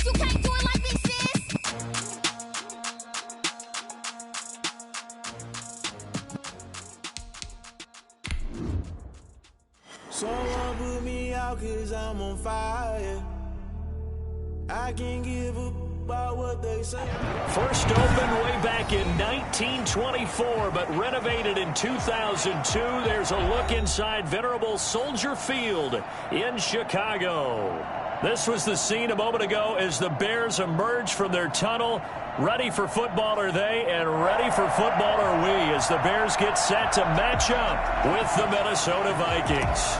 You can't do it like this, sis. Someone put me out 'cause I'm on fire. I can't give up about what they say. First opened way back in 1924, but renovated in 2002. There's a look inside venerable Soldier Field in Chicago. This was the scene a moment ago as the Bears emerge from their tunnel. Ready for football are they, and ready for football are we, as the Bears get set to match up with the Minnesota Vikings.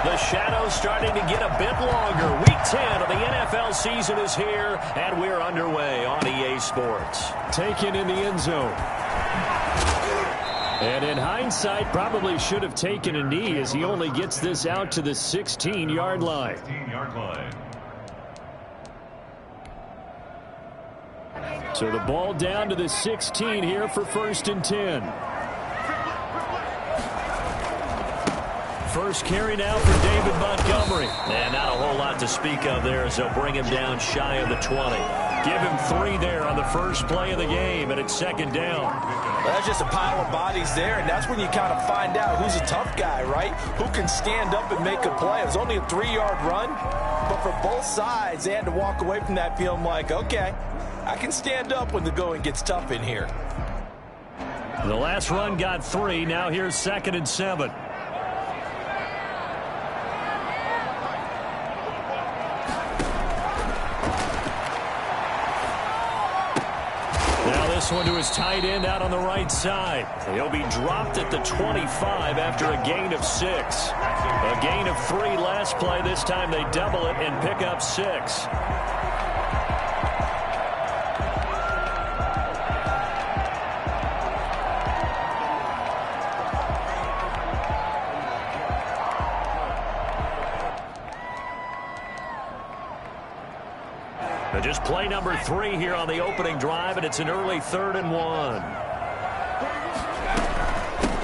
The shadow's starting to get a bit longer. Week 10 of the NFL season is here, and we're underway on EA Sports. Taken in the end zone. And in hindsight, probably should have taken a knee as he only gets this out to the 16-yard line. So the ball down to the 16 here for 1st and 10. First carry now for David Montgomery. And not a whole lot to speak of there as they'll bring him down shy of the 20. Give him 3 there on the first play of the game, and it's 2nd down. Well, that's just a pile of bodies there, and that's when you kind of find out who's a tough guy, right? Who can stand up and make a play. It was only a 3-yard run, but for both sides, they had to walk away from that feeling like, okay, I can stand up when the going gets tough in here. The last run got 3. Now here's 2nd and 7. This one to his tight end out on the right side. He'll be dropped at the 25 after a gain of 6. A gain of 3 last play. This time they double it and pick up 6. Just play number 3 here on the opening drive, and it's an early 3rd and 1.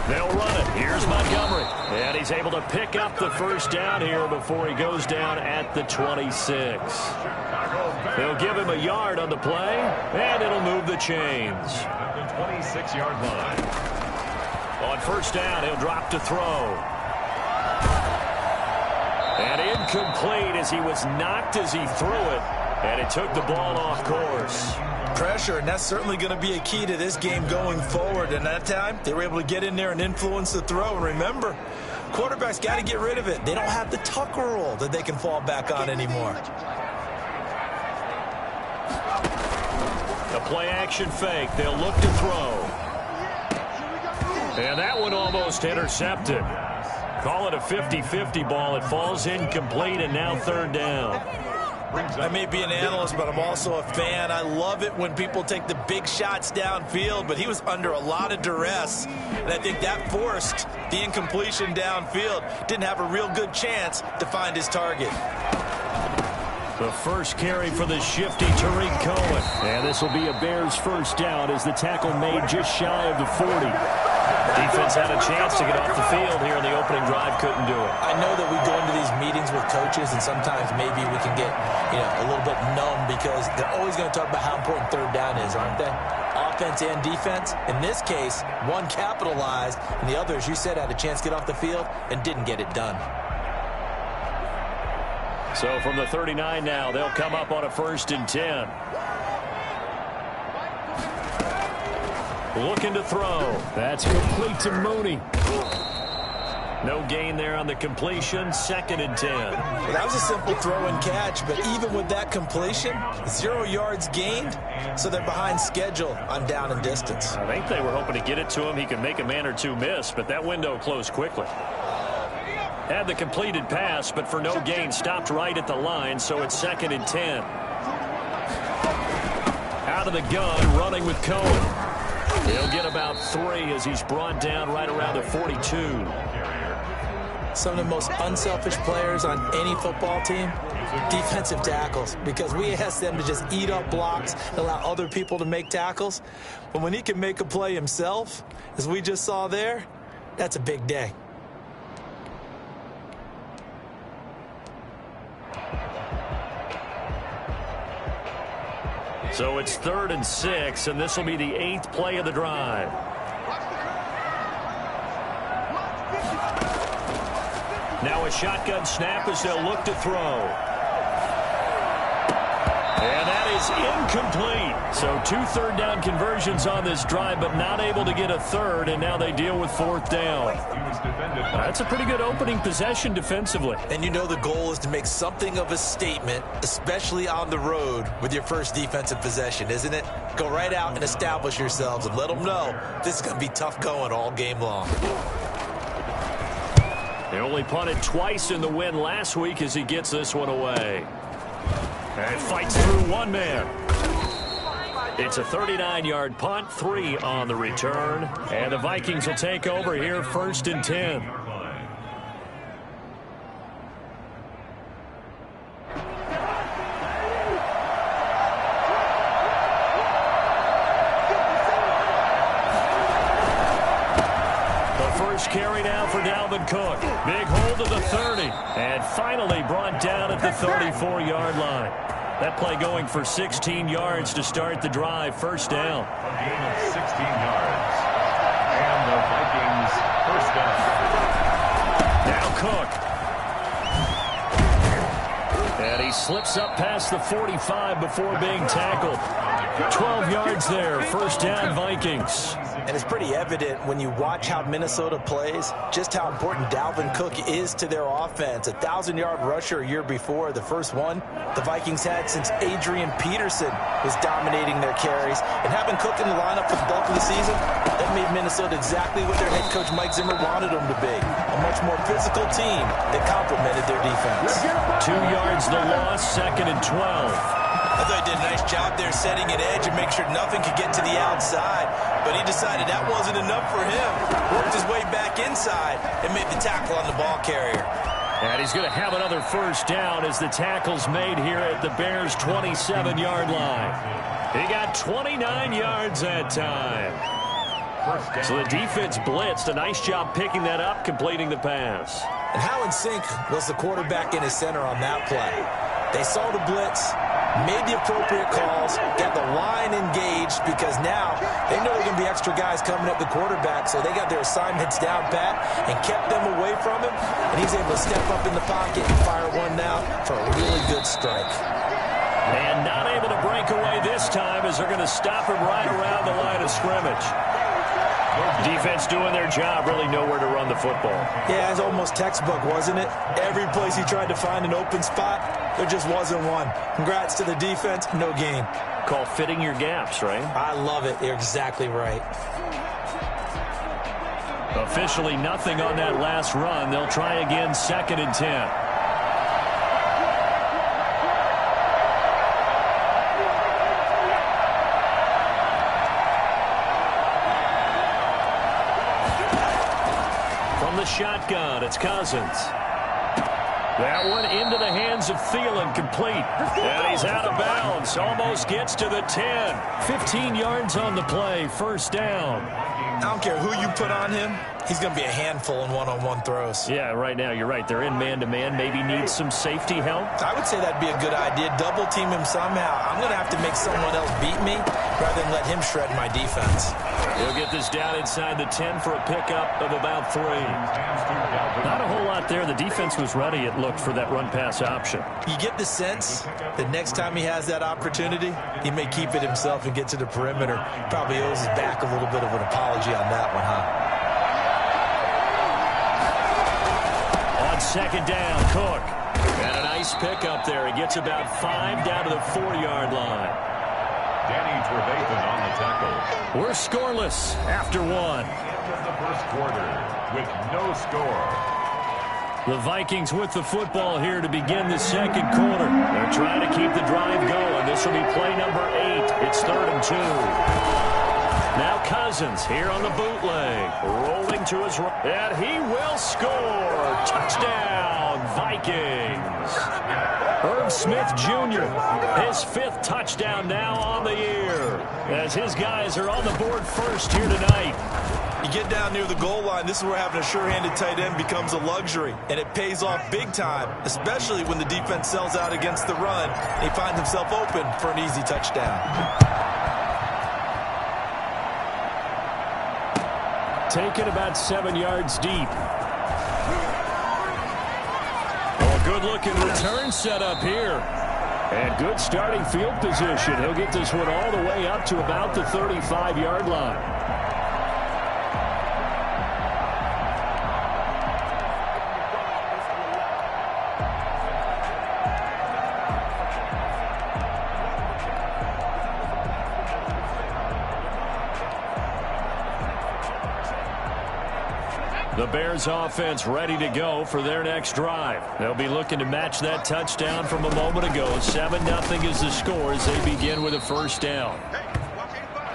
They'll run it. Here's Montgomery. And he's able to pick up the first down here before he goes down at the 26. They'll give him a yard on the play, and it'll move the chains. At the 26-yard line. On first down, he'll drop to throw. And incomplete as he was knocked as he threw it. And it took the ball off course. Pressure, and that's certainly going to be a key to this game going forward. And that time, they were able to get in there and influence the throw. And remember, quarterbacks got to get rid of it. They don't have the tucker roll that they can fall back on anymore. The play-action fake. They'll look to throw. And that one almost intercepted. Call it a 50-50 ball. It falls incomplete, and now 3rd down. I may be an analyst, but I'm also a fan. I love it when people take the big shots downfield, but he was under a lot of duress, and I think that forced the incompletion downfield. Didn't have a real good chance to find his target. The first carry for the shifty Tariq Cohen. And this will be a Bears first down as the tackle made just shy of the 40. Defense had a chance to get off the field here in the opening drive, couldn't do it. I know that we go into these meetings with coaches, and sometimes maybe we can get, a little bit numb because they're always going to talk about how important 3rd down is, aren't they? Offense and defense. In this case, one capitalized, and the other, as you said, had a chance to get off the field and didn't get it done. So from the 39 now, they'll come up on a 1st and 10. Looking to throw. That's complete to Mooney. No gain there on the completion. 2nd and 10. Well, that was a simple throw and catch, but even with that completion, 0 yards gained, so they're behind schedule on down and distance. I think they were hoping to get it to him. He could make a man or 2 miss, but that window closed quickly. Had the completed pass, but for no gain, stopped right at the line, so it's 2nd and 10. Out of the gun, running with Cohen. He'll get about 3 as he's brought down right around the 42. Some of the most unselfish players on any football team, defensive tackles, because we ask them to just eat up blocks and allow other people to make tackles. But when he can make a play himself, as we just saw there, that's a big day. So it's 3rd and 6, and this will be the 8th play of the drive. Now a shotgun snap as they'll look to throw. And that is incomplete. So 2 third down conversions on this drive, but not able to get a third, and now they deal with 4th down. That's a pretty good opening possession defensively. And you know the goal is to make something of a statement, especially on the road with your first defensive possession, isn't it? Go right out and establish yourselves and let them know this is going to be tough going all game long. They only punted twice in the win last week as he gets this one away. And fights through one man. It's a 39-yard punt, 3 on the return. And the Vikings will take over here 1st and 10. Carry now for Dalvin Cook. Big hold of the 30. And finally brought down at the 34-yard line. That play going for 16 yards to start the drive. 1st down. A gain of 16 yards. And the Vikings 1st down. Now Cook. And he slips up past the 45 before being tackled. 12 yards there. 1st down Vikings. And it's pretty evident when you watch how Minnesota plays, just how important Dalvin Cook is to their offense. 1,000-yard rusher a year before, the first one the Vikings had since Adrian Peterson was dominating their carries. And having Cook in the lineup for the bulk of the season, that made Minnesota exactly what their head coach Mike Zimmer wanted them to be. A much more physical team that complemented their defense. 2 yards the loss, 2nd and 12. I thought he did a nice job there setting an edge and make sure nothing could get to the outside. But he decided that wasn't enough for him. Worked his way back inside and made the tackle on the ball carrier. And he's going to have another 1st down as the tackle's made here at the Bears' 27-yard line. He got 29 yards that time. So the defense blitzed. A nice job picking that up, completing the pass. And how in sync was the quarterback in his center on that play? They saw the blitz, made the appropriate calls, got the line engaged because now they know there are going to be extra guys coming at the quarterback, so they got their assignments down pat and kept them away from him, and he's able to step up in the pocket and fire one now for a really good strike. And not able to break away this time as they're going to stop him right around the line of scrimmage. Defense doing their job, really nowhere to run the football. Yeah, it's almost textbook, wasn't it? Every place he tried to find an open spot, there just wasn't one. Congrats to the defense, no gain. Call fitting your gaps, right? I love it. You're exactly right. Officially nothing on that last run. They'll try again, 2nd and 10. Shotgun, it's Cousins. That one into the hands of Thielen, complete. And he's out of bounds, almost gets to the 10. 15 yards on the play, 1st down. I don't care who you put on him, he's going to be a handful in one-on-one throws. Yeah, right now, you're right. They're in man-to-man, maybe needs some safety help. I would say that'd be a good idea. Double team him somehow. I'm going to have to make someone else beat me rather than let him shred my defense. He'll get this down inside the 10 for a pickup of about 3. Not a whole lot there. The defense was ready, it looked, for that run-pass option. You get the sense that next time he has that opportunity, he may keep it himself and get to the perimeter. Probably owes his back a little bit of an apology on that one, huh? On 2nd down, Cook. And a nice pickup there. He gets about 5 down to the 4-yard line. Danny Trevathan on the tackle. We're scoreless after 1. End of the 1st quarter with no score. The Vikings with the football here to begin the 2nd quarter. They're trying to keep the drive going. This will be play number 8. It's 3rd and 2. Now Cousins here on the bootleg. Rolling to his right. And he will score. Touchdown, Vikings. Irv Smith Jr., his 5th touchdown now on the year, as his guys are on the board first here tonight. You get down near the goal line, this is where having a sure-handed tight end becomes a luxury, and it pays off big time, especially when the defense sells out against the run, and he finds himself open for an easy touchdown. Taken about 7 yards deep. Oh, good-looking return set up here. And good starting field position. He'll get this one all the way up to about the 35-yard line. The Bears offense ready to go for their next drive. They'll be looking to match that touchdown from a moment ago. 7-0 is the score as they begin with a first down.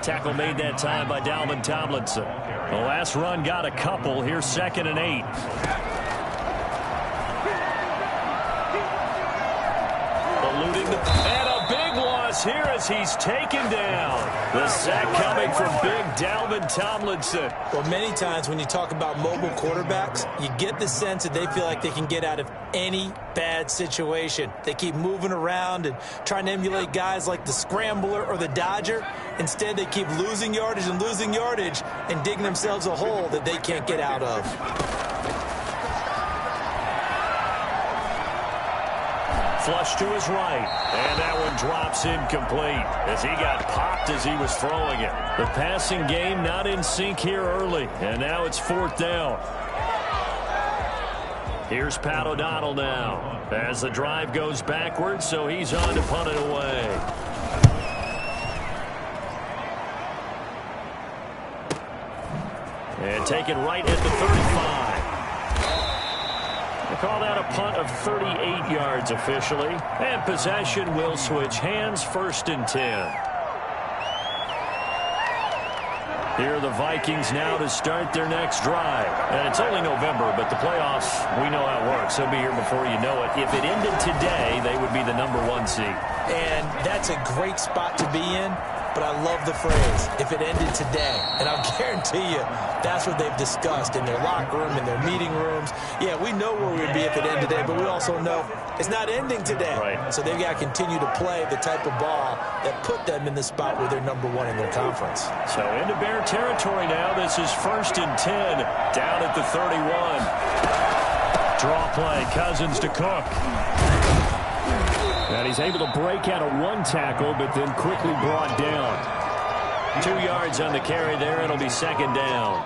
Tackle made that time by Dalvin Tomlinson. The last run got a couple. Here's 2nd and 8. Eluding the... And a big loss here as he's taken down. The sack coming from big Dalvin Tomlinson. Well, many times when you talk about mobile quarterbacks, you get the sense that they feel like they can get out of any bad situation. They keep moving around and trying to emulate guys like the Scrambler or the Dodger. Instead, they keep losing yardage and digging themselves a hole that they can't get out of. Flush to his right, and that one drops incomplete as he got popped as he was throwing it. The passing game not in sync here early, and now it's 4th down. Here's Pat O'Donnell now as the drive goes backwards, so he's on to punt it away. And taken right at the 35. Call that a punt of 38 yards officially. And possession will switch hands, 1st and 10. Here are the Vikings now to start their next drive. And it's only November, but the playoffs, we know how it works. They'll be here before you know it. If it ended today, they would be the #1 seed. And that's a great spot to be in. But I love the phrase, if it ended today. And I'll guarantee you, that's what they've discussed in their locker room, in their meeting rooms. Yeah, we know where we would be if it ended today, but we also know it's not ending today. Right. So they've got to continue to play the type of ball that put them in the spot where they're #1 in their conference. So into Bear territory now. This is 1st and 10, down at the 31. Draw play, Cousins to Cook. And he's able to break out of one tackle, but then quickly brought down. 2 yards on the carry there. It'll be 2nd down.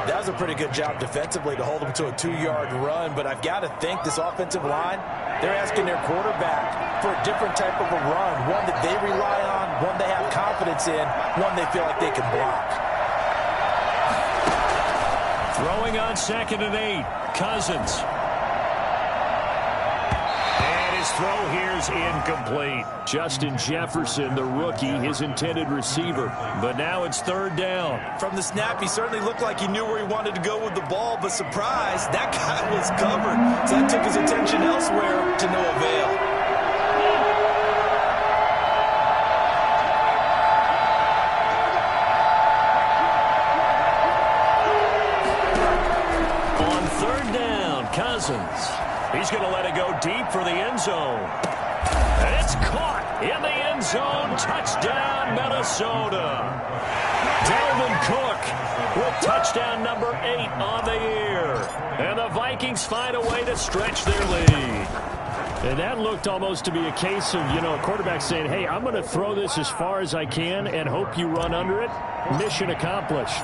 That was a pretty good job defensively to hold him to a 2-yard run, but I've got to think this offensive line, they're asking their quarterback for a different type of a run, one that they rely on, one they have confidence in, one they feel like they can block. Throwing on 2nd and 8, Cousins. His throw here's incomplete. Justin Jefferson, the rookie, his intended receiver. But now it's 3rd down. From the snap, he certainly looked like he knew where he wanted to go with the ball, but surprise, that guy was covered. So that took his attention elsewhere to no avail. On 3rd down, Cousins. He's going to let it go deep for the end zone. And it's caught in the end zone. Touchdown, Minnesota. Dalvin Cook with touchdown number 8 on the year. And the Vikings find a way to stretch their lead. And that looked almost to be a case of, a quarterback saying, hey, I'm going to throw this as far as I can and hope you run under it. Mission accomplished.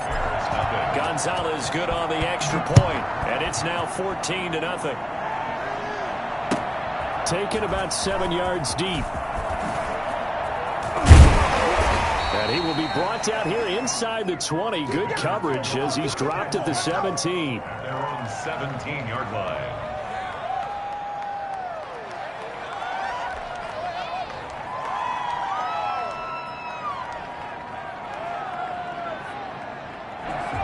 Gonzalez good on the extra point. And it's now 14-0. Taken about 7 yards deep. And he will be brought down here inside the 20. Good coverage as he's dropped at the 17. They're on 17-yard line.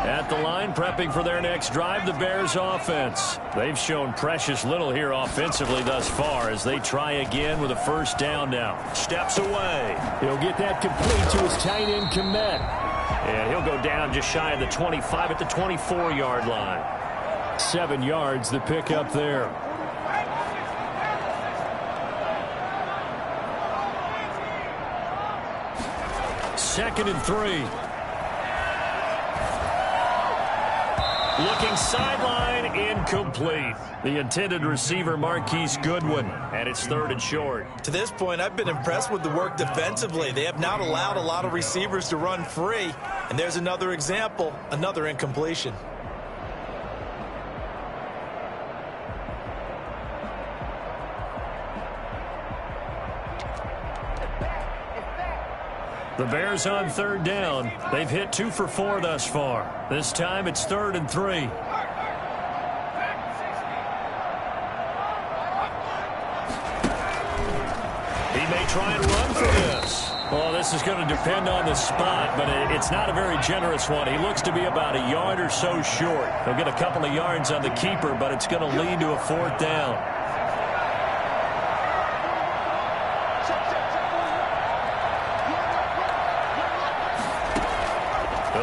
At the line, prepping for their next drive, the Bears offense. They've shown precious little here offensively thus far as they try again with a 1st down now. Steps away. He'll get that complete to his tight end, Kmet. And he'll go down just shy of the 25 at the 24-yard line. 7 yards, the pickup there. Second and 3. Looking sideline, incomplete. The intended receiver, Marquise Goodwin, and it's 3rd and short. To this point, I've been impressed with the work defensively. They have not allowed a lot of receivers to run free. And there's another example, another incompletion. The Bears on 3rd down. They've hit 2 for 4 thus far. This time it's 3rd and 3. He may try and run for this. Well, this is going to depend on the spot, but it's not a very generous one. He looks to be about a yard or so short. He'll get a couple of yards on the keeper, but it's going to lead to a 4th down.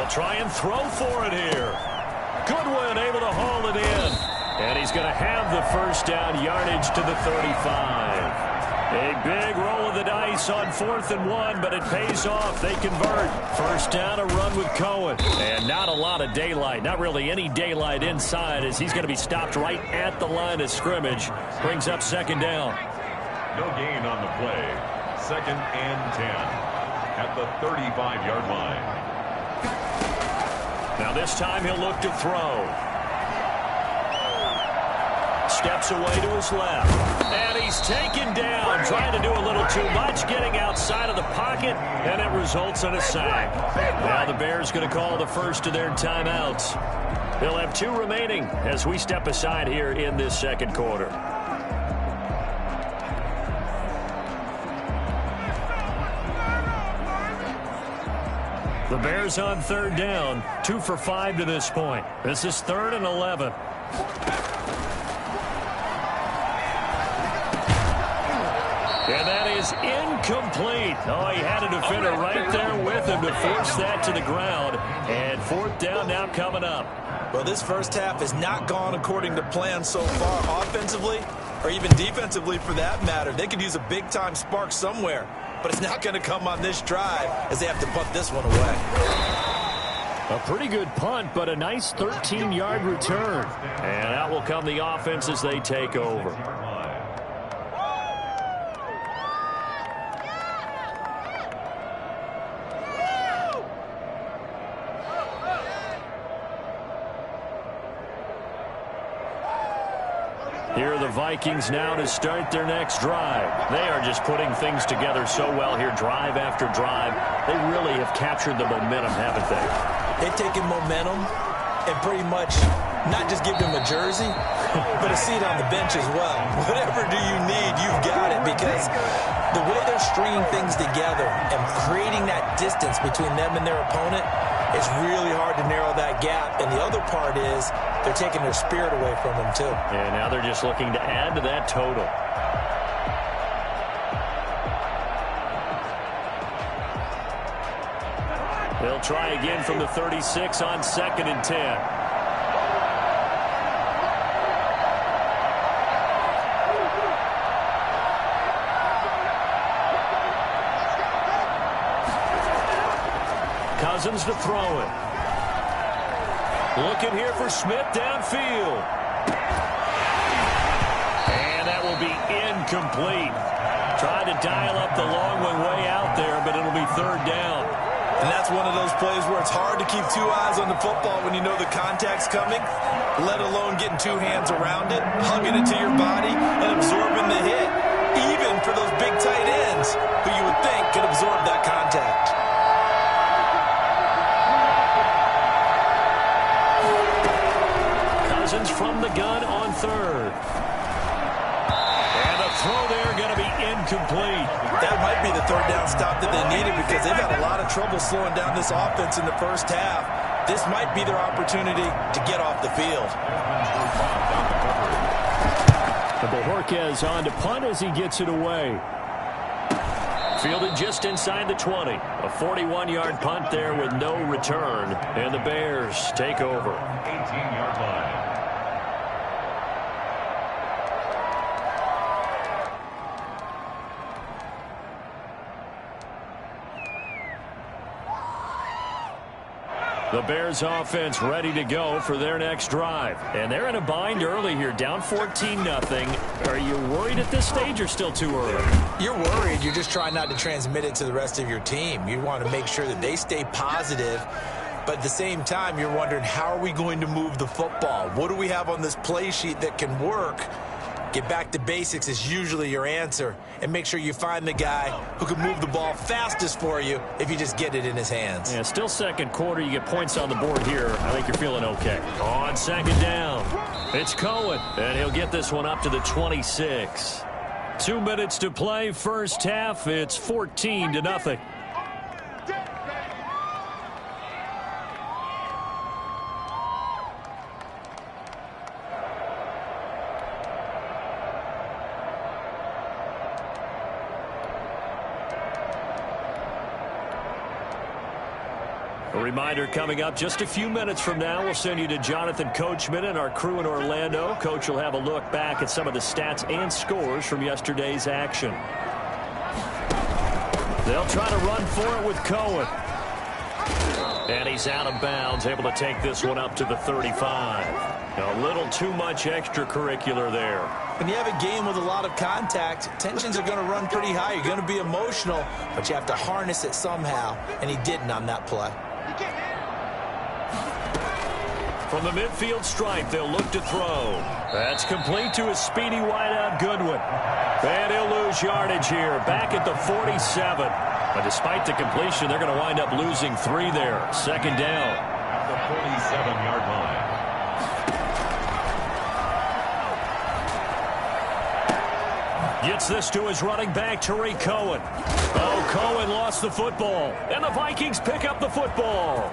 Try and throw for it here. Goodwin able to haul it in. And he's going to have the 1st down, yardage to the 35. A big roll of the dice on 4th and 1, but it pays off. They convert. 1st down, a run with Cohen. And not a lot of daylight. Not really any daylight inside as he's going to be stopped right at the line of scrimmage. Brings up 2nd down. No gain on the play. 2nd and 10 at the 35-yard line. Now this time he'll look to throw. Steps away to his left. And he's taken down, trying to do a little too much, getting outside of the pocket, and it results in a sack. Now the Bears going to call the first of their timeouts. They'll have 2 remaining as we step aside here in this 2nd quarter. The Bears on 3rd down, 2 for 5 to this point. This is 3rd and 11. And that is incomplete. Oh, he had a defender right there with him to force that to the ground. And 4th down now coming up. Well, this first half has not gone according to plan so far offensively or even defensively for that matter. They could use a big-time spark somewhere. But it's not going to come on this drive as they have to punt this one away. A pretty good punt, but a nice 13-yard return. And out will come the offense as they take over. Here are the Vikings now to start their next drive. They are just putting things together so well here, drive after drive. They really have captured the momentum, haven't they? They've taken momentum and pretty much not just give them a jersey, but a seat on the bench as well. Whatever do you need, you've got it, because the way they're stringing things together and creating that distance between them and their opponent, it's really hard to narrow that gap. And the other part is they're taking their spirit away from them, too. And now they're just looking to add to that total. They'll try again from the 36 on 2nd and 10. Cousins to throw it. Looking here for Smith downfield. And that will be incomplete. Tried to dial up the long one way out there, but it'll be 3rd down. And that's one of those plays where it's hard to keep 2 eyes on the football when you know the contact's coming, let alone getting 2 hands around it, hugging it to your body, and absorbing the hit, even for those big tight ends who you would think could absorb that contact. Cousins from the gun on 3rd. And a throw there going to be incomplete. That might be the 3rd down stop that they needed, because they've had a lot of trouble slowing down this offense in the first half. This might be their opportunity to get off the field. Bojorquez on to punt as he gets it away. Fielded just inside the 20. A 41-yard punt there with no return. And the Bears take over. 18-yard line. The Bears offense ready to go for their next drive. And they're in a bind early here, down 14-0. Are you worried at this stage or still too early? You're worried. You're just trying not to transmit it to the rest of your team. You want to make sure that they stay positive. But at the same time, you're wondering, how are we going to move the football? What do we have on this play sheet that can work? Get back to basics is usually your answer. And make sure you find the guy who can move the ball fastest for you if you just get it in his hands. Yeah, still second quarter. You get points on the board here. I think you're feeling okay. On second down, it's Cohen. And he'll get this one up to the 26. 2 minutes to play first half. It's 14-0. A reminder coming up just a few minutes from now, we'll send you to Jonathan Coachman and our crew in Orlando. Coach will have a look back at some of the stats and scores from yesterday's action. They'll try to run for it with Cohen. And he's out of bounds, able to take this one up to the 35. A little too much extracurricular there. When you have a game with a lot of contact, tensions are going to run pretty high. You're going to be emotional, but you have to harness it somehow, and he didn't on that play. From the midfield stripe, they'll look to throw. That's complete to a speedy wideout Goodwin. And he'll lose yardage here, back at the 47. But despite the completion, they're going to wind up losing 3 there. Second down. At the 47-yard line. Gets this to his running back, Tariq Cohen. Oh, Cohen lost the football. And the Vikings pick up the football.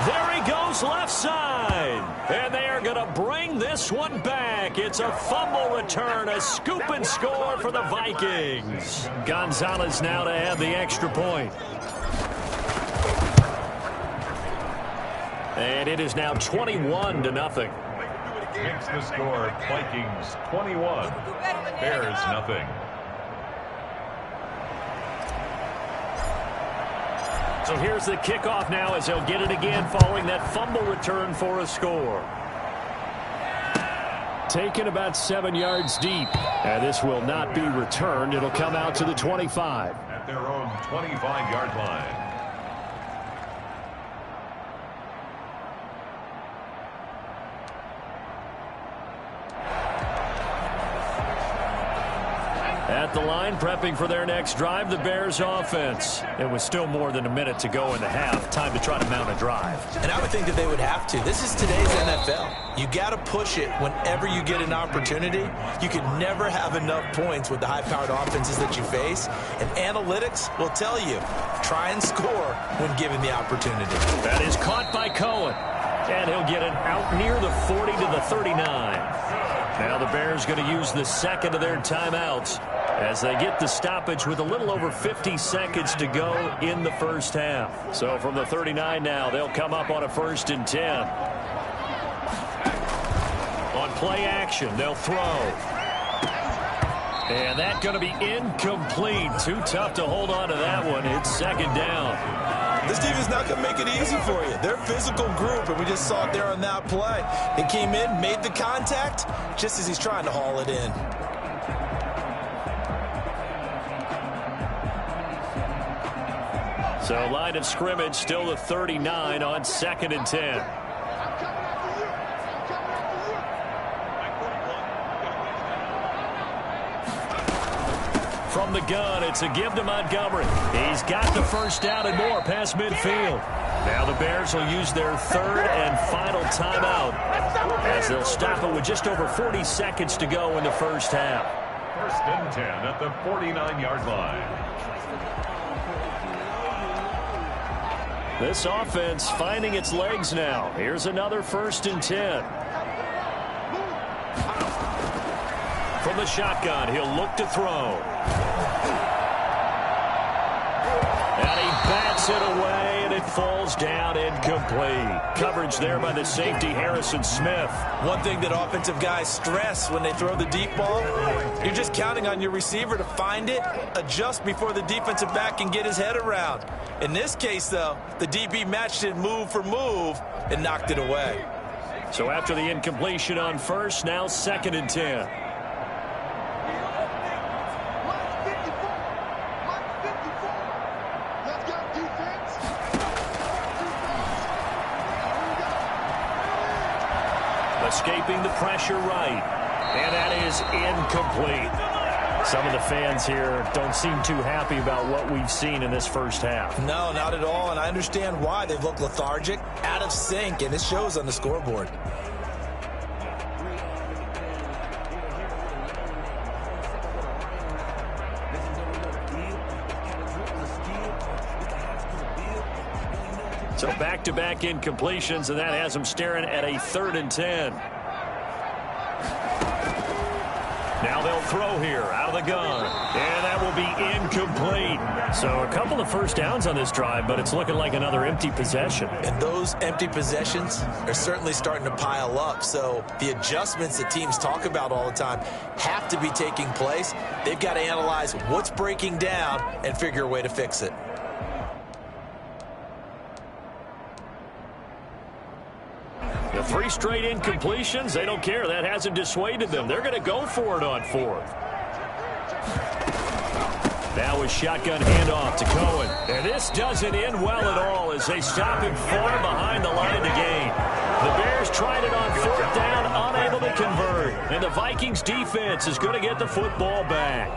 There he goes left side. And they are going to bring this one back. It's a fumble return, a scoop and score for the Vikings. Gonzalez now to add the extra point. And it is now 21-0. Makes the score Vikings 21, Bears nothing. So here's the kickoff now as they'll get it again following that fumble return for a score. Taken about 7 yards deep. And this will not be returned. It'll come out to the 25. At their own 25-yard line. At the line, prepping for their next drive, the Bears offense. It was still more than a minute to go in the half. Time to try to mount a drive. And I would think that they would have to. This is today's NFL. You got to push it whenever you get an opportunity. You can never have enough points with the high-powered offenses that you face. And analytics will tell you, try and score when given the opportunity. That is caught by Cohen. And he'll get it out near the 40 to the 39. Now the Bears going to use the second of their timeouts as they get the stoppage with a little over 50 seconds to go in the first half. So from the 39 now, they'll come up on a 1st and 10. On play action, they'll throw. And that's going to be incomplete. Too tough to hold on to that one. It's second down. This defense is not going to make it easy for you. They're a physical group, and we just saw it there on that play. They came in, made the contact, just as he's trying to haul it in. So line of scrimmage still the 39 on 2nd and 10. From the gun, it's a give to Montgomery. He's got the first down and more past midfield. Now the Bears will use their 3rd and final timeout as they'll stop it with just over 40 seconds to go in the first half. 1st and 10 at the 49-yard line. This offense finding its legs now. Here's another 1st and 10. From the shotgun. He'll look to throw. And he bats it away, and it falls down incomplete. Coverage there by the safety, Harrison Smith. One thing that offensive guys stress when they throw the deep ball, you're just counting on your receiver to find it, adjust before the defensive back can get his head around. In this case, though, the DB matched it move for move and knocked it away. So after the incompletion on first, now 2nd and 10. Escaping the pressure right. And that is incomplete. Some of the fans here don't seem too happy about what we've seen in this first half. No, not at all, and I understand why. They look lethargic, out of sync, and it shows on the scoreboard. So back-to-back incompletions, and that has them staring at a 3rd and 10. Now they'll throw here out of the gun, and that will be incomplete. So a couple of first downs on this drive, but it's looking like another empty possession. And those empty possessions are certainly starting to pile up. So the adjustments that teams talk about all the time have to be taking place. They've got to analyze what's breaking down and figure a way to fix it. The 3 straight incompletions, they don't care. That hasn't dissuaded them. They're going to go for it on 4th. Now a shotgun handoff to Cohen. And this doesn't end well at all as they stop him far behind the line to gain. The Bears tried it on 4th down, unable to convert. And the Vikings defense is going to get the football back.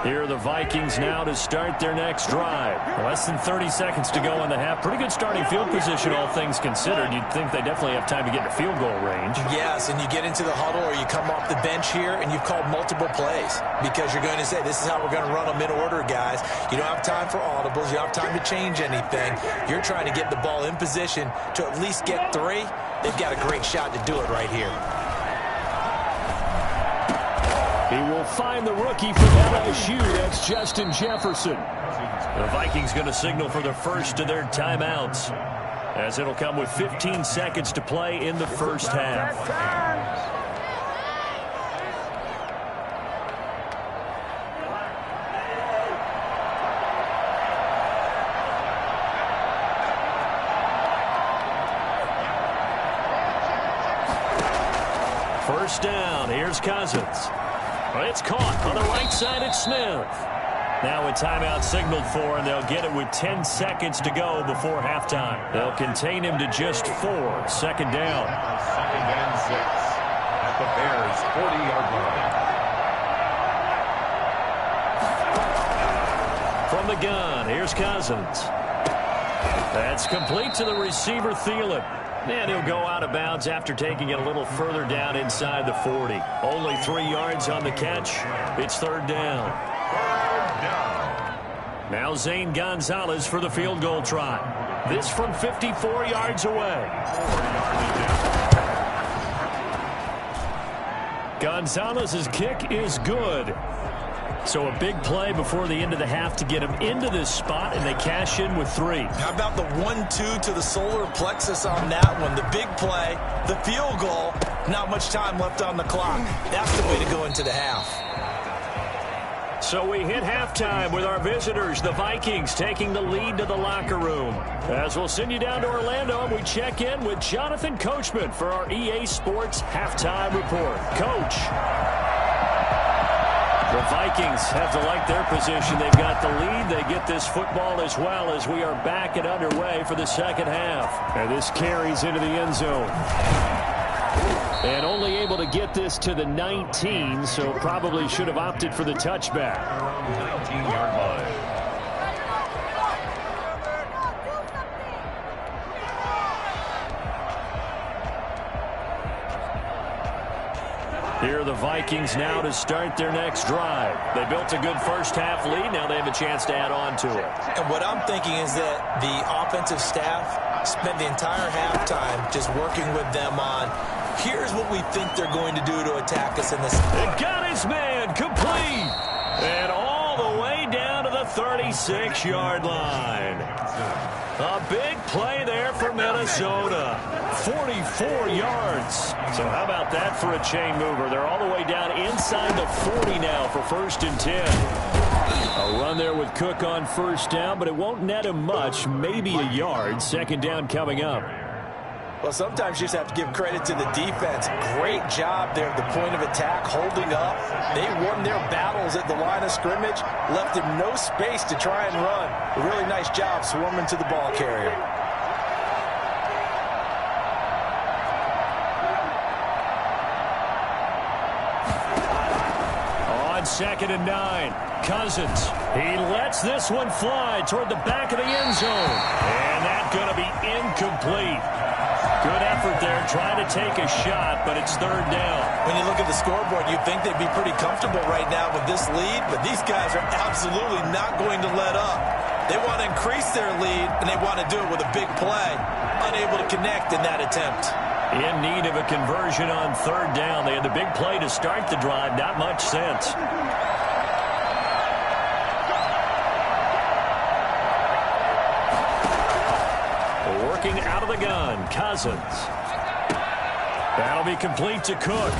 Here are the Vikings now to start their next drive. Less than 30 seconds to go in the half. Pretty good starting field position, all things considered. You'd think they definitely have time to get to field goal range. Yes, and you get into the huddle or you come off the bench here and you've called multiple plays because you're going to say, this is how we're going to run them in order, guys. You don't have time for audibles. You don't have time to change anything. You're trying to get the ball in position to at least get 3. They've got a great shot to do it right here. He will find the rookie from LSU. That's Justin Jefferson. The Vikings going to signal for the first of their timeouts, as it'll come with 15 seconds to play in the first half. First down. Here's Cousins. It's caught on the right side. It's Smith. Now a timeout signaled for, and they'll get it with 10 seconds to go before halftime. They'll contain him to just 4. 2nd down. 2nd and 6 at the Bears' 40-yard line. From the gun, here's Cousins. That's complete to the receiver, Thielen. And he'll go out of bounds after taking it a little further down inside the 40. Only 3 yards on the catch. It's 3rd down. Now Zane Gonzalez for the field goal try. This from 54 yards away. Gonzalez's kick is good. So a big play before the end of the half to get him into this spot, and they cash in with 3. How about the 1-2 to the solar plexus on that one? The big play, the field goal, not much time left on the clock. That's the way to go into the half. So we hit halftime with our visitors, the Vikings, taking the lead to the locker room. As we'll send you down to Orlando, and we check in with Jonathan Coachman for our EA Sports Halftime Report. Coach. The Vikings have to like their position. They've got the lead. They get this football as well as we are back and underway for the second half. And this carries into the end zone. And only able to get this to the 19, so probably should have opted for the touchback. 19-yard line. Here are the Vikings now to start their next drive. They built a good first-half lead. Now they have a chance to add on to it. And what I'm thinking is that the offensive staff spent the entire halftime just working with them on, here's what we think they're going to do to attack us in this. It got his man complete. And all the way down to the 36-yard line. A big play there for Minnesota. 44 yards. So how about that for a chain mover? They're all the way down inside the 40 now for 1st and 10. A run there with Cook on first down, but it won't net him much. Maybe a yard. 2nd down coming up. Well, sometimes you just have to give credit to the defense. Great job there at the point of attack, holding up. They won their battles at the line of scrimmage, left him no space to try and run. A really nice job swarming to the ball carrier. On 2nd and 9, Cousins. He lets this one fly toward the back of the end zone. And that's going to be incomplete. Good effort there, trying to take a shot, but it's 3rd down. When you look at the scoreboard, you'd think they'd be pretty comfortable right now with this lead, but these guys are absolutely not going to let up. They want to increase their lead, and they want to do it with a big play. Unable to connect in that attempt. In need of a conversion on 3rd down. They had the big play to start the drive. Not much sense. Working out of the gun, Cousins. That'll be complete to Cook.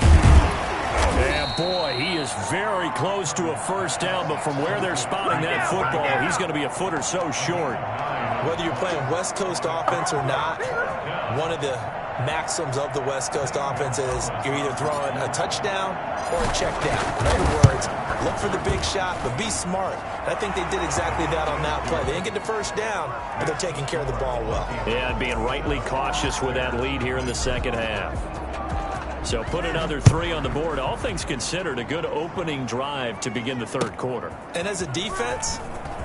And boy, he is very close to a 1st down, but from where they're spotting that football, he's going to be a foot or so short. Whether you're playing West Coast offense or not, one of the maxims of the West Coast offense is you're either throwing a touchdown or a check down. In other words, look for the big shot, but be smart. And I think they did exactly that on that play. They didn't get the 1st down, but they're taking care of the ball well. Yeah, and being rightly cautious with that lead here in the 2nd half. So put another 3 on the board. All things considered, a good opening drive to begin the 3rd quarter. And as a defense,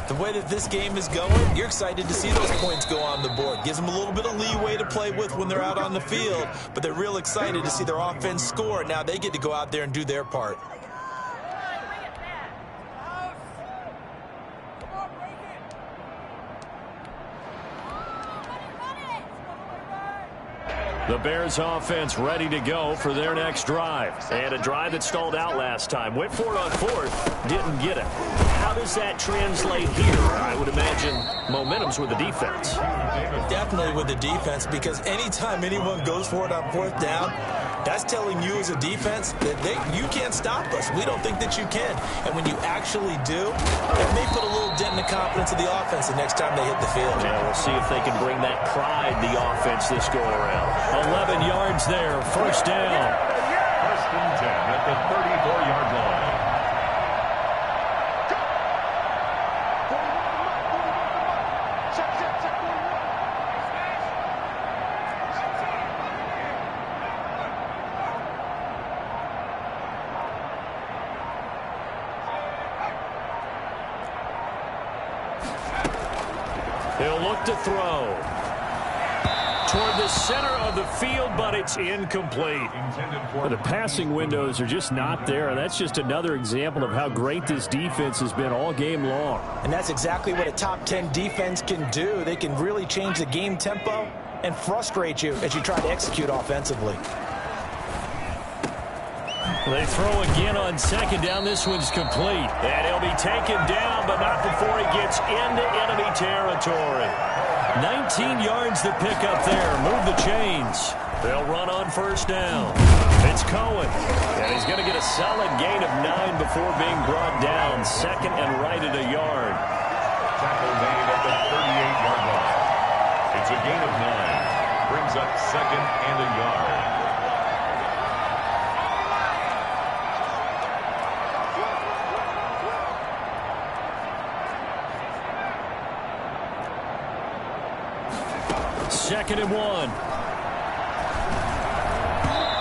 the way that this game is going, you're excited to see those points go on the board. Gives them a little bit of leeway to play with when they're out on the field, but they're real excited to see their offense score. Now they get to go out there and do their part. The Bears offense ready to go for their next drive. And a drive that stalled out last time. Went for it on 4th, didn't get it. How does that translate here? I would imagine momentum's with the defense. Definitely with the defense, because anytime anyone goes for it on 4th down, that's telling you as a defense that you can't stop us. We don't think that you can. And when you actually do, it may put a little dent in the confidence of the offense the next time they hit the field. Yeah, we'll see if they can bring that pride, the offense, this go-around. 11 yards there, 1st down. 1st and 10 at the 34-yard line. He'll look to throw toward the center of the field, but it's incomplete. The passing windows are just not there, and that's just another example of how great this defense has been all game long. And that's exactly what a top 10 defense can do. They can really change the game tempo and frustrate you as you try to execute offensively. They throw again on 2nd down. This one's complete. And he'll be taken down, but not before he gets into enemy territory. 19 yards to pick up there. Move the chains. They'll run on 1st down. It's Cohen. And he's going to get a solid gain of 9 before being brought down. 2nd and right at a yard. Tackle made at the 38-yard line. It's a gain of 9. Brings up 2nd and a yard. Second and 1.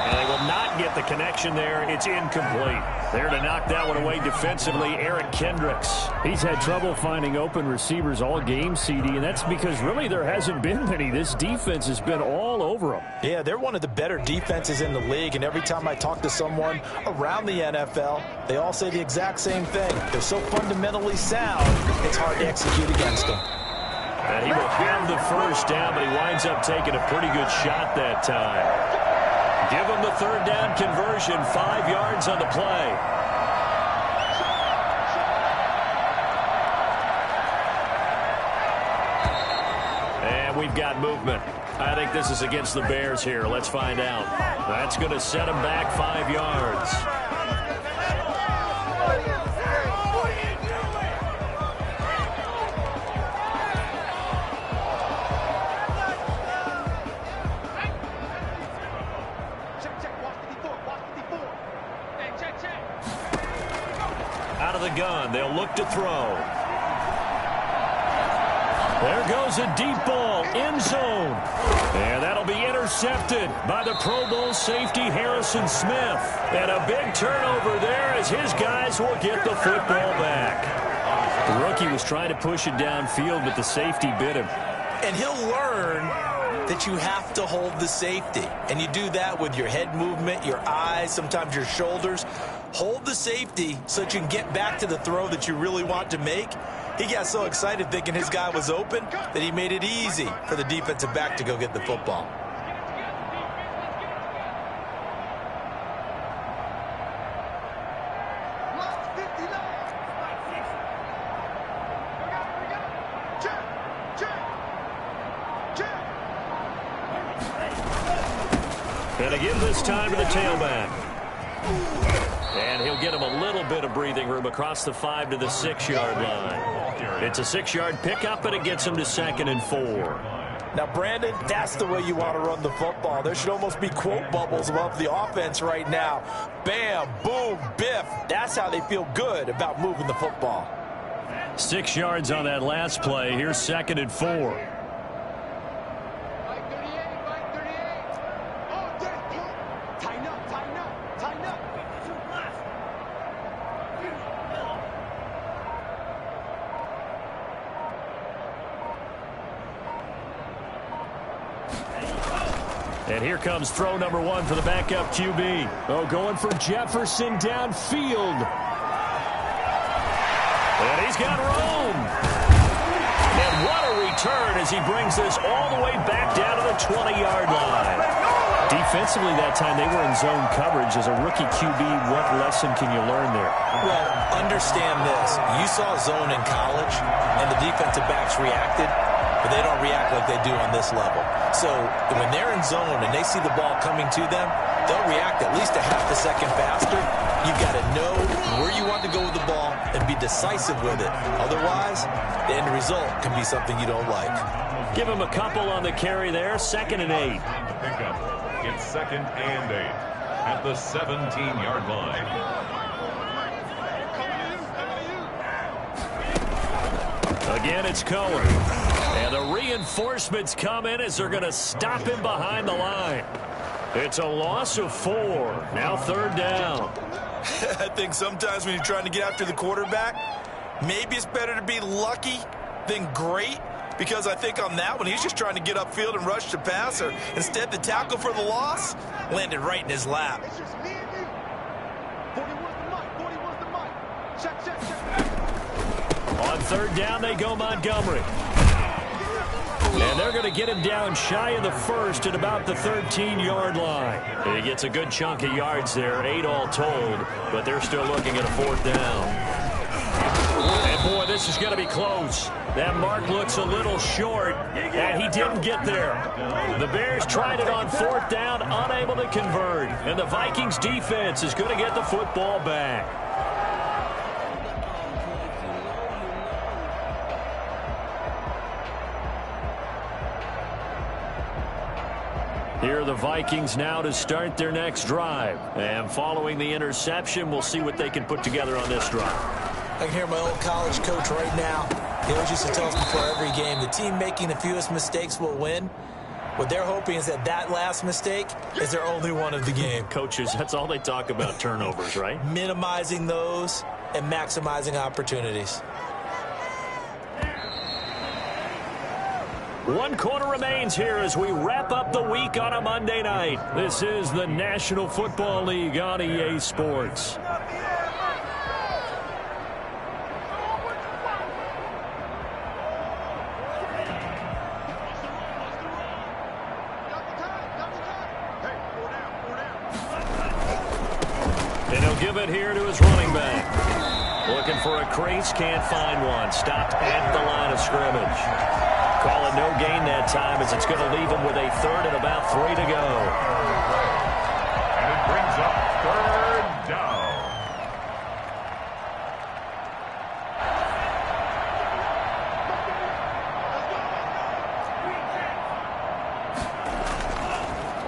And they will not get the connection there. It's incomplete. There to knock that one away defensively, Eric Kendricks. He's had trouble finding open receivers all game, CD, and that's because really there hasn't been many. This defense has been all over them. Yeah, they're one of the better defenses in the league, and every time I talk to someone around the NFL, they all say the exact same thing. They're so fundamentally sound, it's hard to execute against them. And he will have the first down, but he winds up taking a pretty good shot that time. Give him the third down conversion, 5 yards on the play. And we've got movement. I think this is against the Bears here. Let's find out. That's going to set him back 5 yards. Out of the gun, they'll look to throw. There goes a deep ball, end zone. And that'll be intercepted by the Pro Bowl safety Harrison Smith. And a big turnover there as his guys will get the football back. The rookie was trying to push it downfield, but the safety bit him. And he'll learn that you have to hold the safety. And you do that with your head movement, your eyes, sometimes your shoulders. Hold the safety so that you can get back to the throw that you really want to make. He got so excited thinking his guy was open that he made it easy for the defensive back to go get the football. And again this time to the tailback. And he'll get him a little bit of breathing room across the 5 to the 6-yard line. It's a 6-yard pickup, and it gets him to 2nd and 4. Now, Brandon, that's the way you want to run the football. There should almost be quote bubbles above the offense right now. Bam, boom, biff. That's how they feel good about moving the football. 6 yards on that last play. Here's 2nd and 4. And here comes throw number 1 for the backup QB. Oh, going for Jefferson downfield. And he's got room. And what a return as he brings this all the way back down to the 20-yard line. Defensively that time, they were in zone coverage. As a rookie QB, what lesson can you learn there? Well, understand this. You saw zone in college, and the defensive backs reacted, but they don't react like they do on this level. So when they're in zone and they see the ball coming to them, they'll react at least a half a second faster. You've got to know where you want to go with the ball and be decisive with it. Otherwise, the end result can be something you don't like. Give him a couple on the carry there. 2nd and 8. The pickup. It's 2nd and 8 at the 17-yard line. Again, it's Cohen. And the reinforcements come in as they're going to stop him behind the line. It's a loss of 4. Now 3rd down. I think sometimes when you're trying to get after the quarterback, maybe it's better to be lucky than great. Because I think on that one, he's just trying to get upfield and rush the passer. Instead, the tackle for the loss landed right in his lap. On 3rd down, they go Montgomery. And they're going to get him down shy of the 1st at about the 13-yard line. He gets a good chunk of yards there, 8 all told, but they're still looking at a 4th down. And boy, this is going to be close. That mark looks a little short, and he didn't get there. The Bears tried it on 4th down, unable to convert. And the Vikings defense is going to get the football back. Here are the Vikings now to start their next drive. And following the interception, we'll see what they can put together on this drive. I can hear my old college coach right now. He always used to tell us before every game, the team making the fewest mistakes will win. What they're hoping is that that last mistake is their only one of the game. Coaches, that's all they talk about, turnovers, right? Minimizing those and maximizing opportunities. 1 quarter remains here as we wrap up the week on a Monday night. This is the National Football League on EA Sports. And he'll give it here to his running back. Looking for a crease, can't find one. Stopped at the line of scrimmage. Call it no gain that time as it's going to leave him with a third and about 3 to go. And it brings up 3rd down.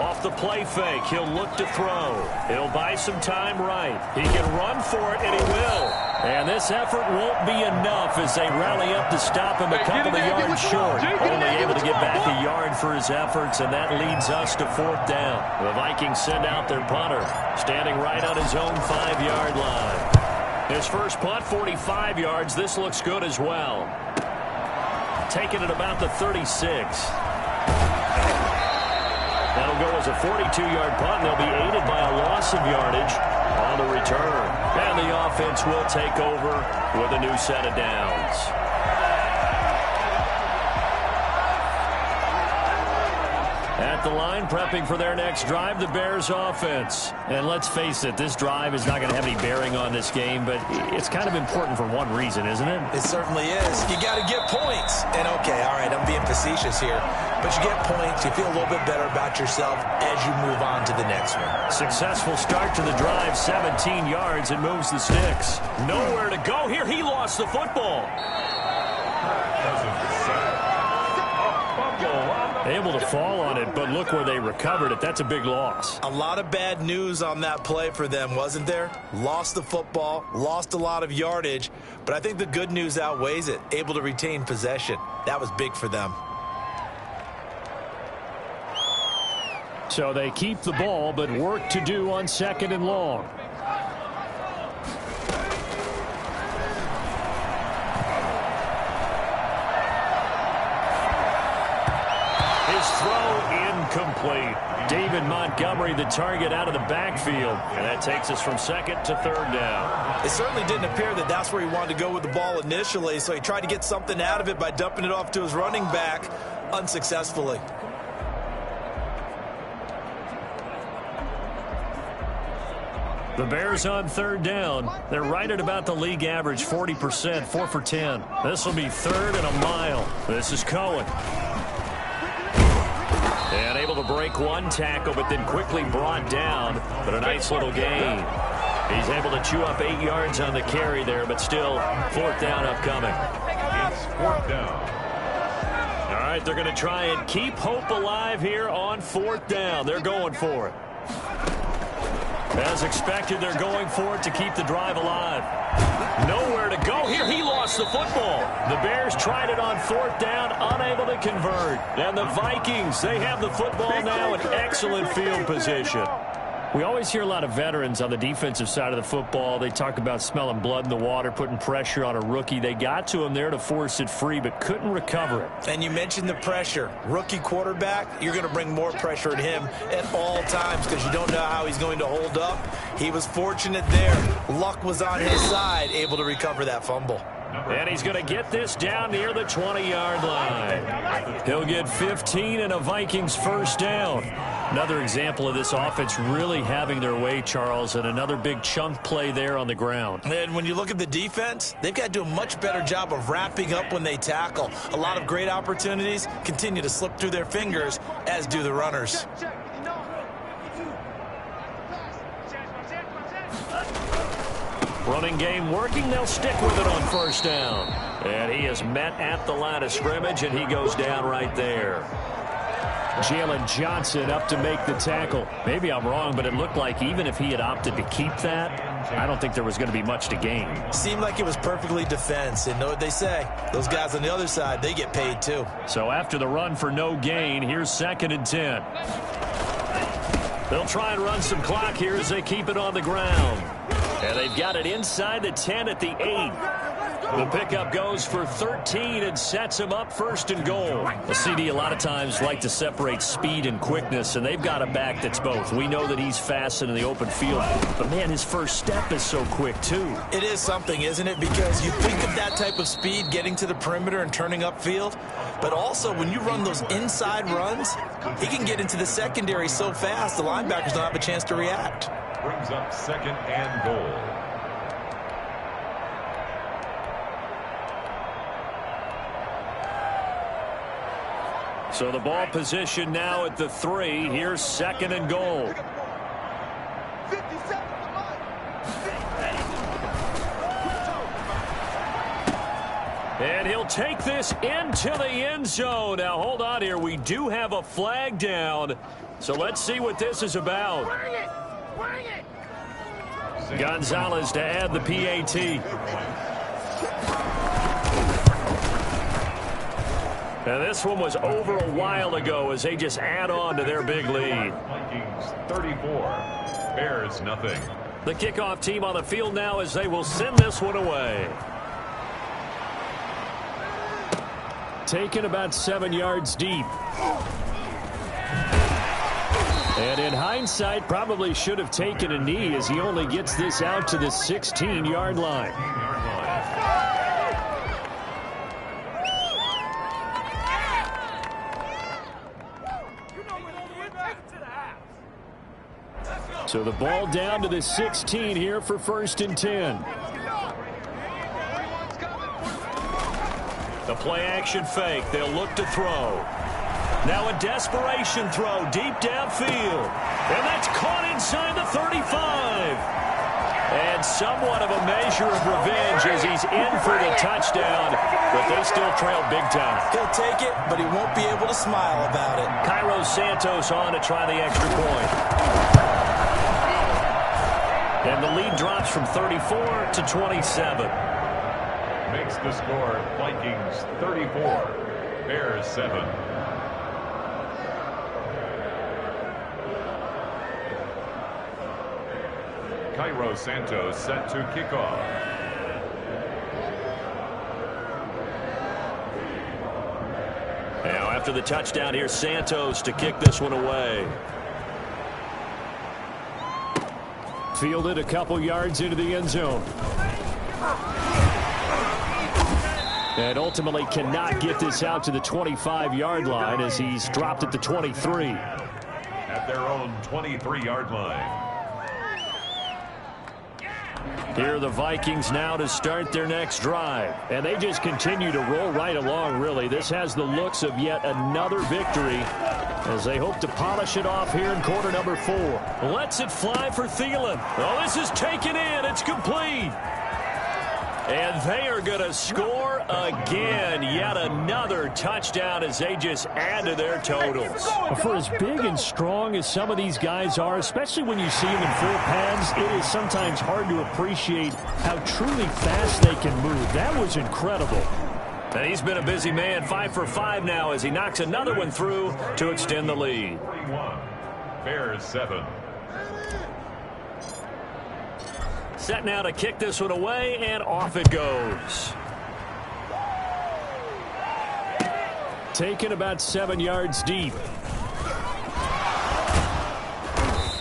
Off the play fake, he'll look to throw. He'll buy some time right. He can run for it, and he will. And this effort won't be enough as they rally up to stop him a couple of yards short. Only able to get back a yard for his efforts, and that leads us to 4th down. The Vikings send out their punter, standing right on his own 5-yard line. His first punt, 45 yards. This looks good as well. Taking it about the 36. That'll go as a 42-yard punt, and they'll be aided by a loss of yardage on the return. And the offense will take over with a new set of downs. At the line, prepping for their next drive, the Bears offense. And let's face it, this drive is not going to have any bearing on this game, but it's kind of important for one reason, isn't it? It certainly is. You got to get points. And okay, all right, I'm being facetious here. But you get points, you feel a little bit better about yourself as you move on to the next one. Successful start to the drive, 17 yards, and moves the sticks. Nowhere to go here. He lost the football. Able to fall on it, but look where they recovered it. That's a big loss. A lot of bad news on that play for them, wasn't there? Lost the football, lost a lot of yardage, but I think the good news outweighs it. Able to retain possession. That was big for them. So they keep the ball, but work to do on 2nd and long. Incomplete. David Montgomery, the target, out of the backfield. And that takes us from 2nd to 3rd down. It certainly didn't appear that that's where he wanted to go with the ball initially, so he tried to get something out of it by dumping it off to his running back unsuccessfully. The Bears on 3rd down. They're right at about the league average, 40%, 4 for 10. This will be 3rd and a mile. This is Cohen. And able to break one tackle, but then quickly brought down. But a nice little gain. He's able to chew up 8 yards on the carry there, but still 4th down upcoming. It's 4th down. All right, they're going to try and keep hope alive here on 4th down. They're going for it. As expected, they're going for it to keep the drive alive. Nowhere to go here. He lost the football. The Bears tried it on 4th down, unable to convert. And the Vikings, they have the football now in excellent field position. We always hear a lot of veterans on the defensive side of the football. They talk about smelling blood in the water, putting pressure on a rookie. They got to him there to force it free, but couldn't recover it. And you mentioned the pressure. Rookie quarterback, you're going to bring more pressure at him at all times because you don't know how he's going to hold up. He was fortunate there. Luck was on his side, able to recover that fumble. And he's going to get this down near the 20-yard line. He'll get 15 and a Vikings 1st down. Another example of this offense really having their way, Charles, and another big chunk play there on the ground. And when you look at the defense, they've got to do a much better job of wrapping up when they tackle. A lot of great opportunities continue to slip through their fingers, as do the runners. Running game working. They'll stick with it on 1st down. And he is met at the line of scrimmage, and he goes down right there. Jalen Johnson up to make the tackle. Maybe I'm wrong, but it looked like even if he had opted to keep that, I don't think there was going to be much to gain. Seemed like it was perfectly defense. And know what they say? Those guys on the other side, they get paid too. So after the run for no gain, here's 2nd and 10. They'll try and run some clock here as they keep it on the ground. And they've got it inside the 10 at the 8. The pickup goes for 13 and sets him up 1st and goal. A CD a lot of times like to separate speed and quickness, and they've got a back that's both. We know that he's fast in the open field, but man, his first step is so quick too. It is something, isn't it? Because you think of that type of speed getting to the perimeter and turning upfield, but also when you run those inside runs, he can get into the secondary so fast the linebackers don't have a chance to react. Brings up 2nd and goal. So the ball position now at the 3. Here's 2nd and goal. And he'll take this into the end zone. Now, hold on here. We do have a flag down. So let's see what this is about. Gonzalez to add the PAT. Now, this one was over a while ago as they just add on to their big lead. Vikings 34, Bears nothing. The kickoff team on the field now as they will send this one away. Taken about 7 yards deep. And in hindsight, probably should have taken a knee as he only gets this out to the 16-yard line. So the ball down to the 16 here for 1st and 10. The play action fake. They'll look to throw. Now a desperation throw deep downfield. And that's caught inside the 35. And somewhat of a measure of revenge as he's in for the touchdown. But they still trail big time. He'll take it, but he won't be able to smile about it. Cairo Santos on to try the extra point. And the lead drops from 34 to 27. Makes the score Vikings 34, Bears 7. Cairo Santos set to kick off. Now after the touchdown, here's Santos to kick this one away. Fielded a couple yards into the end zone. And ultimately cannot get this out to the 25-yard line as he's dropped at the 23. At their own 23-yard line. Here are the Vikings now to start their next drive. And they just continue to roll right along, really. This has the looks of yet another victory as they hope to polish it off here in quarter number 4. Lets it fly for Thielen. Oh, this is taken in. It's complete. And they are going to score again. Yet another touchdown as they just add to their totals. For as big and strong as some of these guys are, especially when you see them in full pads, it is sometimes hard to appreciate how truly fast they can move. That was incredible. And he's been a busy man, 5 for 5 now as he knocks another one through to extend the lead. 41, Bears 7. Set now to kick this one away, and off it goes. Taken about 7 yards deep.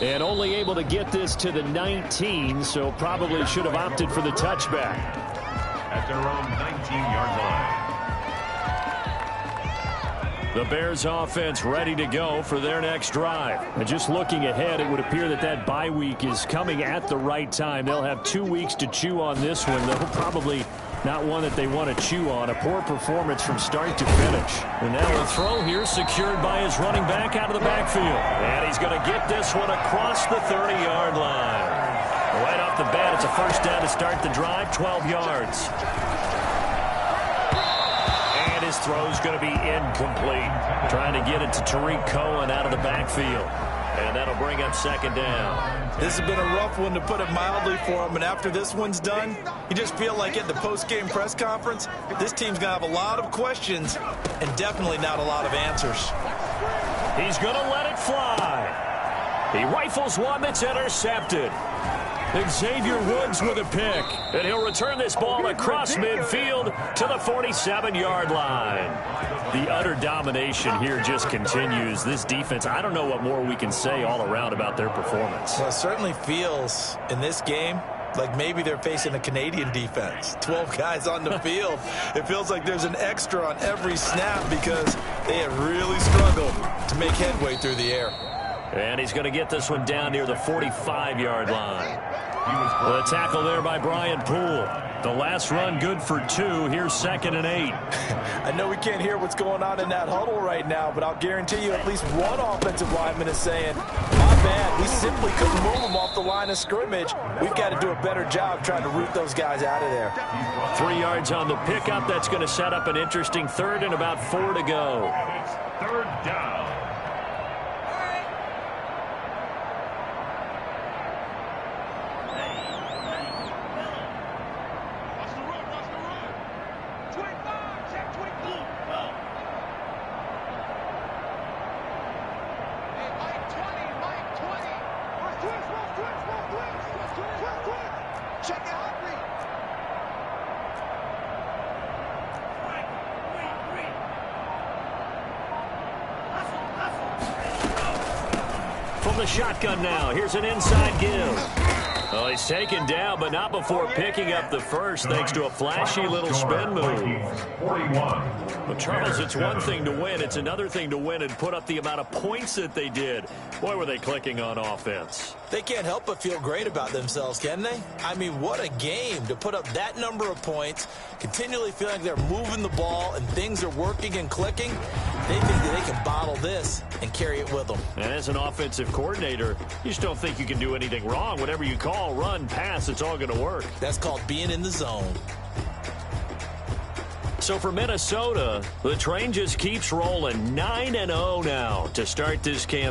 And only able to get this to the 19, so probably should have opted for the touchback. At their own 19-yard line. The Bears offense ready to go for their next drive. And just looking ahead, it would appear that that bye week is coming at the right time. They'll have 2 weeks to chew on this one, though probably not one that they want to chew on. A poor performance from start to finish. And now a throw here secured by his running back out of the backfield. And he's going to get this one across the 30-yard line. Right off the bat, it's a first down to start the drive, 12 yards. This throw's going to be incomplete. Trying to get it to Tariq Cohen out of the backfield. And that'll bring up second down. This has been a rough one, to put it mildly, for him. And after this one's done, you just feel like at the post-game press conference, this team's going to have a lot of questions and definitely not a lot of answers. He's going to let it fly. He rifles one that's intercepted. Xavier Woods with a pick. And he'll return this ball across midfield to the 47-yard line. The utter domination here just continues. This defense, I don't know what more we can say all around about their performance. Well, it certainly feels in this game like maybe they're facing a Canadian defense. 12 guys on the field. It feels like there's an extra on every snap because they have really struggled to make headway through the air. And he's going to get this one down near the 45-yard line. The tackle there by Brian Poole. The last run good for 2. Here's 2nd and 8. I know we can't hear what's going on in that huddle right now, but I'll guarantee you at least one offensive lineman is saying, my bad, we simply couldn't move them off the line of scrimmage. We've got to do a better job trying to root those guys out of there. 3 yards on the pickup. That's going to set up an interesting 3rd and about 4 to go. 3rd down. From the shotgun now, here's an inside give. Well, he's taken down, but not before picking up the first, thanks to a flashy little spin move. 41. But Charles, it's one thing to win. It's another thing to win and put up the amount of points that they did. Boy, were they clicking on offense. They can't help but feel great about themselves, can they? I mean, what a game to put up that number of points, continually feeling like they're moving the ball and things are working and clicking. They think that they can bottle this and carry it with them. And as an offensive coordinator, you just don't think you can do anything wrong. Whatever you call, run, pass, it's all going to work. That's called being in the zone. So for Minnesota, the train just keeps rolling. 9-0 now to start this campaign.